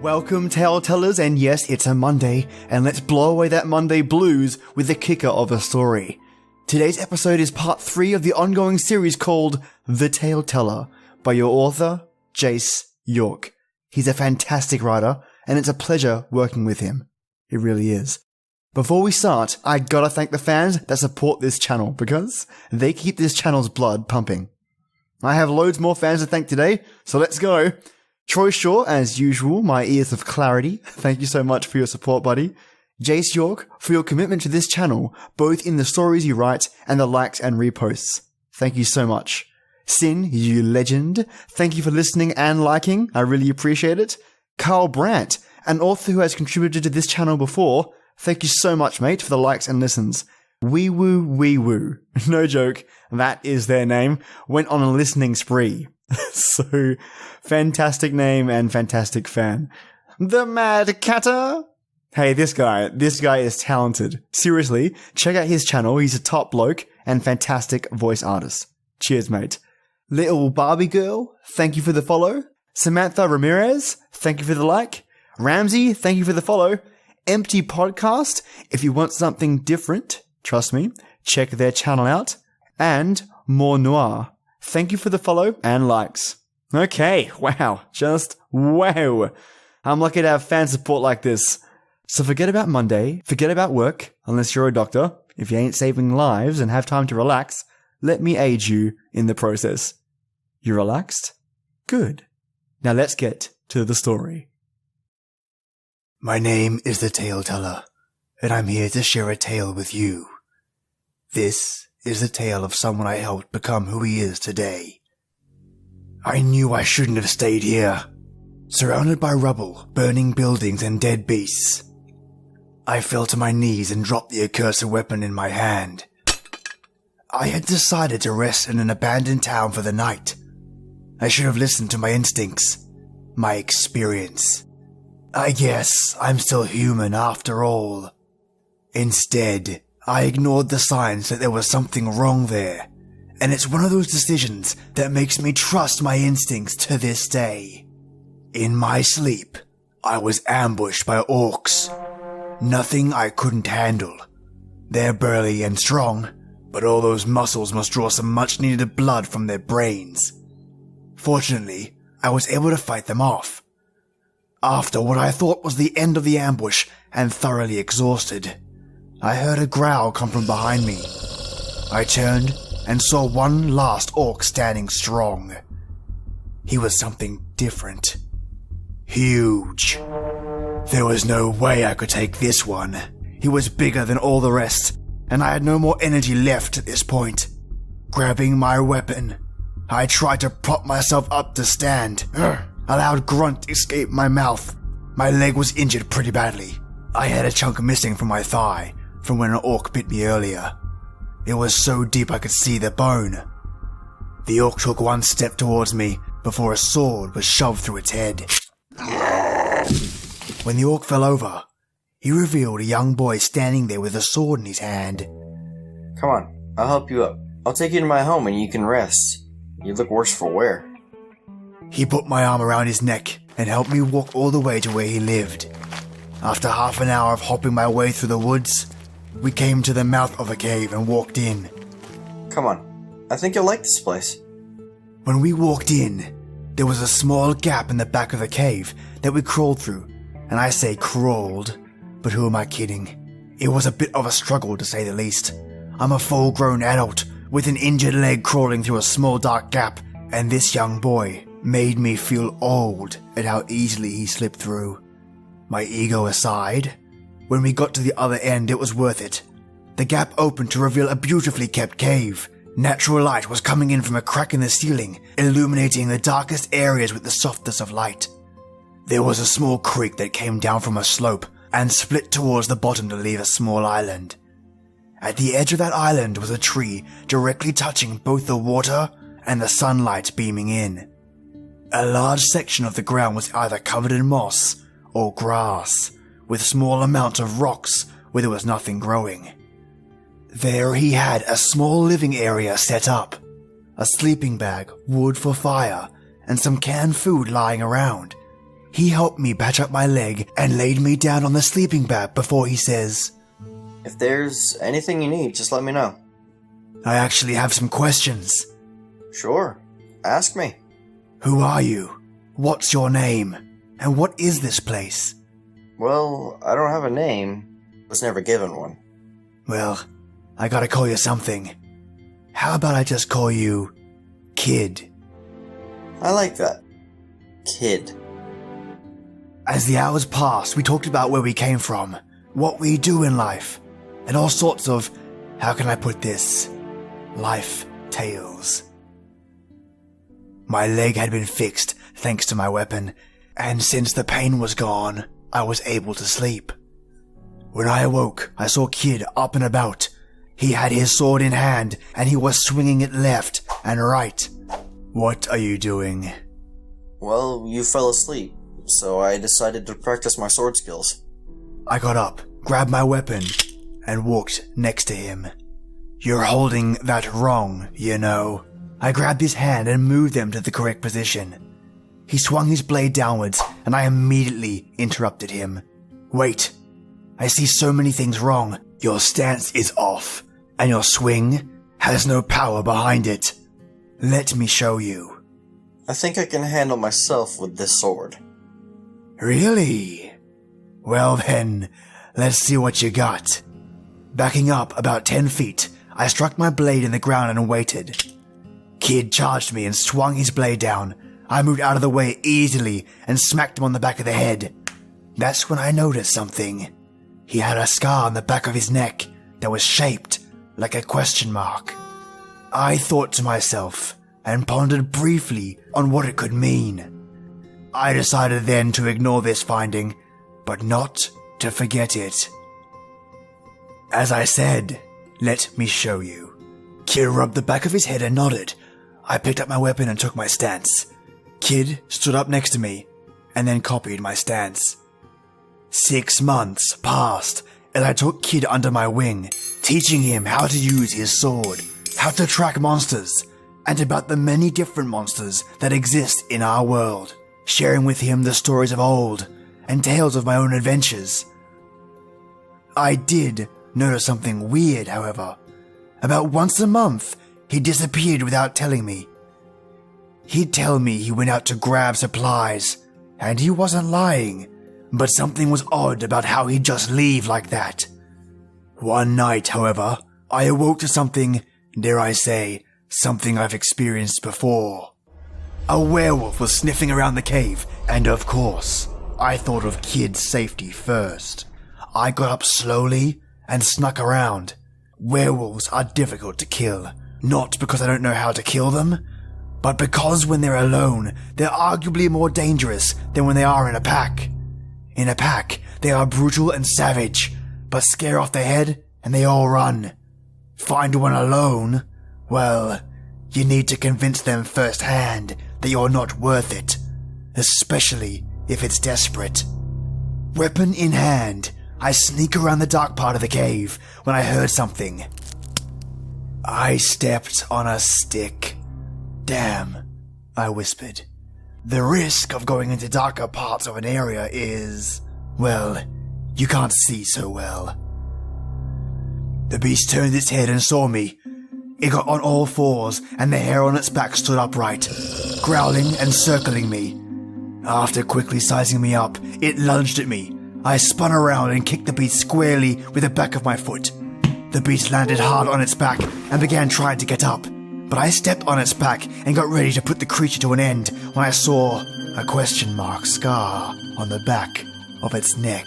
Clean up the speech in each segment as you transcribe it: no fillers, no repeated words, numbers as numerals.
Welcome, tale tellers, and yes, it's a Monday, and let's blow away that Monday blues with the kicker of a story. Today's episode is part 3 of the ongoing series called The Tale Teller by your author, Jayce York. He's a fantastic writer, and it's a pleasure working with him. It really is. Before we start, I gotta thank the fans that support this channel, because they keep this channel's blood pumping. I have loads more fans to thank today, so let's go. Troy Shaw, as usual, my ears of clarity. Thank you so much for your support, buddy. Jayce York, for your commitment to this channel, both in the stories you write and the likes and reposts. Thank you so much. Sin, you legend. Thank you for listening and liking. I really appreciate it. Carl Brandt, an author who has contributed to this channel before. Thank you so much, mate, for the likes and listens. Wee Woo, no joke, that is their name, went on a listening spree. So, fantastic name and fantastic fan. The Mad Catter. Hey, this guy is talented. Seriously, check out his channel. He's a top bloke and fantastic voice artist. Cheers, mate. Little Barbie Girl, thank you for the follow. Samantha Ramirez, thank you for the like. Ramsey, thank you for the follow. Empty Podcast, if you want something different, trust me, check their channel out. And More Noir, thank you for the follow and likes. Okay, wow, just wow. I'm lucky to have fan support like this. So forget about Monday, forget about work, unless you're a doctor. If you ain't saving lives and have time to relax, let me aid you in the process. You relaxed? Good. Now let's get to the story. My name is the Tale Teller, and I'm here to share a tale with you. This is the tale of someone I helped become who he is today. I knew I shouldn't have stayed here, surrounded by rubble, burning buildings and dead beasts. I fell to my knees and dropped the accursed weapon in my hand. I had decided to rest in an abandoned town for the night. I should have listened to my instincts, my experience. I guess I'm still human after all. Instead, I ignored the signs that there was something wrong there, and it's one of those decisions that makes me trust my instincts to this day. In my sleep, I was ambushed by orcs. Nothing I couldn't handle. They're burly and strong, but all those muscles must draw some much-needed blood from their brains. Fortunately, I was able to fight them off. After what I thought was the end of the ambush and thoroughly exhausted, I heard a growl come from behind me. I turned and saw one last orc standing strong. He was something different. Huge. There was no way I could take this one. He was bigger than all the rest, and I had no more energy left at this point. Grabbing my weapon, I tried to prop myself up to stand. A loud grunt escaped my mouth. My leg was injured pretty badly. I had a chunk missing from my thigh from when an orc bit me earlier. It was so deep I could see the bone. The orc took one step towards me before a sword was shoved through its head. When the orc fell over, he revealed a young boy standing there with a sword in his hand. Come on, I'll help you up. I'll take you to my home and you can rest. You look worse for wear. He put my arm around his neck and helped me walk all the way to where he lived. After half an hour of hopping my way through the woods, we came to the mouth of a cave and walked in. Come on, I think you'll like this place. When we walked in, there was a small gap in the back of the cave that we crawled through. And I say crawled, but who am I kidding? It was a bit of a struggle to say the least. I'm a full-grown adult with an injured leg crawling through a small dark gap, and this young boy made me feel old at how easily he slipped through. My ego aside, when we got to the other end it was worth it. The gap opened to reveal a beautifully kept cave. Natural light was coming in from a crack in the ceiling, illuminating the darkest areas with the softest of light. There was a small creek that came down from a slope and split towards the bottom to leave a small island. At the edge of that island was a tree directly touching both the water and the sunlight beaming in. A large section of the ground was either covered in moss or grass, with small amounts of rocks where there was nothing growing. There he had a small living area set up, a sleeping bag, wood for fire, and some canned food lying around. He helped me patch up my leg and laid me down on the sleeping bag before he says, If there's anything you need, just let me know. I actually have some questions. Sure. Ask me. Who are you? What's your name? And what is this place? Well, I don't have a name. I was never given one. Well, I gotta call you something. How about I just call you Kid? I like that. Kid. As the hours passed, we talked about where we came from, what we do in life, and all sorts of, how can I put this, life tales. My leg had been fixed thanks to my weapon, and since the pain was gone, I was able to sleep. When I awoke, I saw Kid up and about. He had his sword in hand, and he was swinging it left and right. What are you doing? Well, you fell asleep, so I decided to practice my sword skills. I got up, grabbed my weapon, and walked next to him. You're holding that wrong, you know. I grabbed his hand and moved them to the correct position. He swung his blade downwards, and I immediately interrupted him. Wait, I see so many things wrong. Your stance is off, and your swing has no power behind it. Let me show you. I think I can handle myself with this sword. Really? Well then, let's see what you got. Backing up about 10 feet, I struck my blade in the ground and waited. Kid charged me and swung his blade down. I moved out of the way easily and smacked him on the back of the head. That's when I noticed something. He had a scar on the back of his neck that was shaped like a question mark. I thought to myself and pondered briefly on what it could mean. I decided then to ignore this finding, but not to forget it. As I said, let me show you. Kid rubbed the back of his head and nodded. I picked up my weapon and took my stance. Kid stood up next to me and then copied my stance. 6 months passed as I took Kid under my wing, teaching him how to use his sword, how to track monsters, and about the many different monsters that exist in our world, sharing with him the stories of old and tales of my own adventures. I did notice something weird, however. About once a month, he disappeared without telling me. He'd tell me he went out to grab supplies, and he wasn't lying, but something was odd about how he'd just leave like that. One night, however, I awoke to something, dare I say, something I've experienced before. A werewolf was sniffing around the cave, and of course, I thought of Kid's safety first. I got up slowly and snuck around. Werewolves are difficult to kill, not because I don't know how to kill them, but because when they're alone, they're arguably more dangerous than when they are in a pack. In a pack, they are brutal and savage, but scare off their head and they all run. Find one alone, well, you need to convince them firsthand that you're not worth it, especially if it's desperate. Weapon in hand, I sneak around the dark part of the cave when I heard something. I stepped on a stick. Damn, I whispered. The risk of going into darker parts of an area is, well, you can't see so well. The beast turned its head and saw me. It got on all fours and the hair on its back stood upright, growling and circling me. After quickly sizing me up, it lunged at me. I spun around and kicked the beast squarely with the back of my foot. The beast landed hard on its back and began trying to get up, but I stepped on its back and got ready to put the creature to an end when I saw a question mark scar on the back of its neck.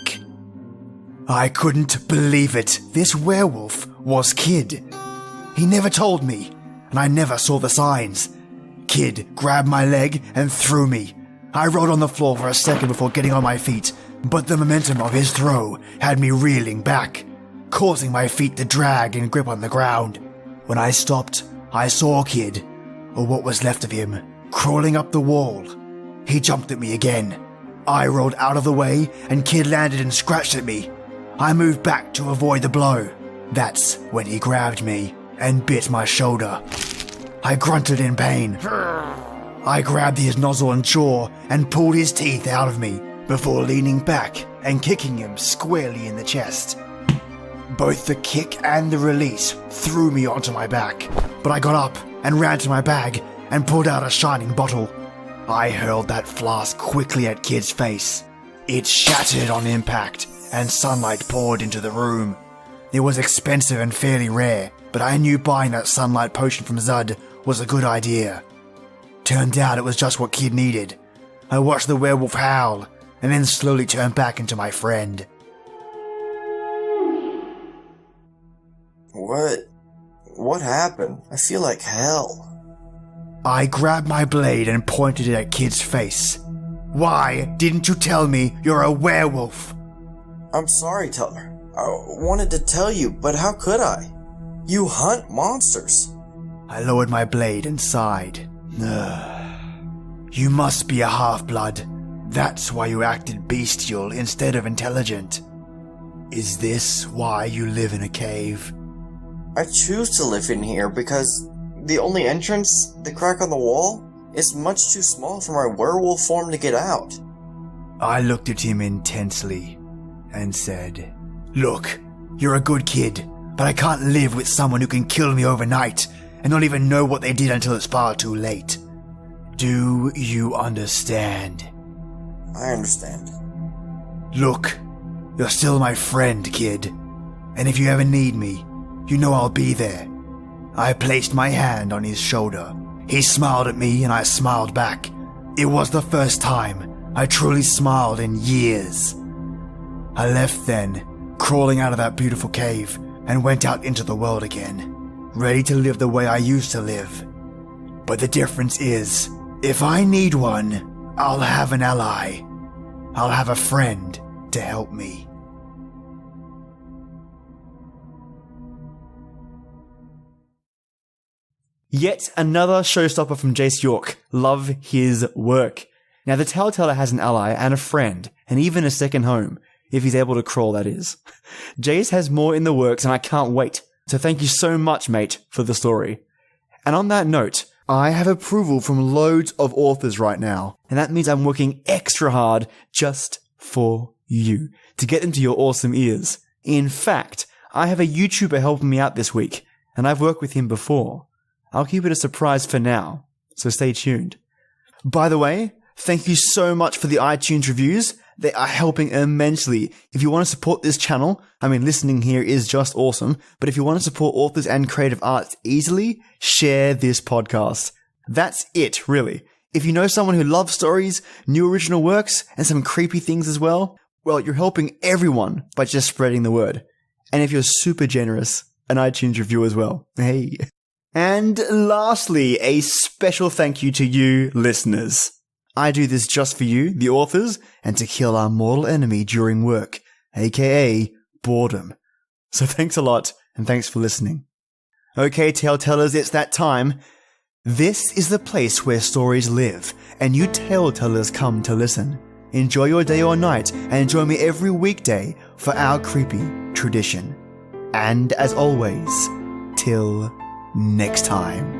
I couldn't believe it. This werewolf was Kid. He never told me, and I never saw the signs. Kid grabbed my leg and threw me. I rolled on the floor for a second before getting on my feet, but the momentum of his throw had me reeling back, causing my feet to drag and grip on the ground. When I stopped, I saw Kid, or what was left of him, crawling up the wall. He jumped at me again. I rolled out of the way, and Kid landed and scratched at me. I moved back to avoid the blow. That's when he grabbed me and bit my shoulder. I grunted in pain. I grabbed his nozzle and jaw and pulled his teeth out of me. before leaning back and kicking him squarely in the chest. Both the kick and the release threw me onto my back, but I got up and ran to my bag and pulled out a shining bottle. I hurled that flask quickly at Kid's face. It shattered on impact, and sunlight poured into the room. It was expensive and fairly rare, but I knew buying that sunlight potion from Zud was a good idea. Turned out it was just what Kid needed. I watched the werewolf howl, and then slowly turned back into my friend. What happened? I feel like hell. I grabbed my blade and pointed it at Kid's face. Why didn't you tell me you're a werewolf? I'm sorry, Teller. I wanted to tell you, but how could I? You hunt monsters. I lowered my blade and sighed. You must be a half-blood. That's why you acted bestial instead of intelligent. Is this why you live in a cave? I choose to live in here because the only entrance, the crack on the wall, is much too small for my werewolf form to get out. I looked at him intensely and said, Look, you're a good kid, but I can't live with someone who can kill me overnight and not even know what they did until it's far too late. Do you understand? I understand. Look, you're still my friend, kid, and if you ever need me, you know I'll be there. I placed my hand on his shoulder. He smiled at me and I smiled back. It was the first time I truly smiled in years. I left then, crawling out of that beautiful cave, and went out into the world again, ready to live the way I used to live. But the difference is, if I need one, I'll have an ally. I'll have a friend to help me. Yet another showstopper from Jayce York. Love his work. Now the Tellteller has an ally and a friend, and even a second home, if he's able to crawl, that is. Jayce has more in the works and I can't wait. So thank you so much, mate, for the story. And on that note, I have approval from loads of authors right now, and that means I'm working extra hard just for you, to get into your awesome ears. In fact, I have a YouTuber helping me out this week, and I've worked with him before. I'll keep it a surprise for now, so stay tuned. By the way, thank you so much for the iTunes reviews. They are helping immensely. If you want to support this channel, listening here is just awesome, but if you want to support authors and creative arts easily, share this podcast. That's it, really. If you know someone who loves stories, new original works, and some creepy things as well, you're helping everyone by just spreading the word. And if you're super generous, an iTunes review as well. Hey. And lastly, a special thank you to you listeners. I do this just for you, the authors, and to kill our mortal enemy during work, aka boredom. So thanks a lot, and thanks for listening. Okay, Telltellers, it's that time. This is the place where stories live, and you Telltellers come to listen. Enjoy your day or night, and join me every weekday for our creepy tradition. And as always, till next time.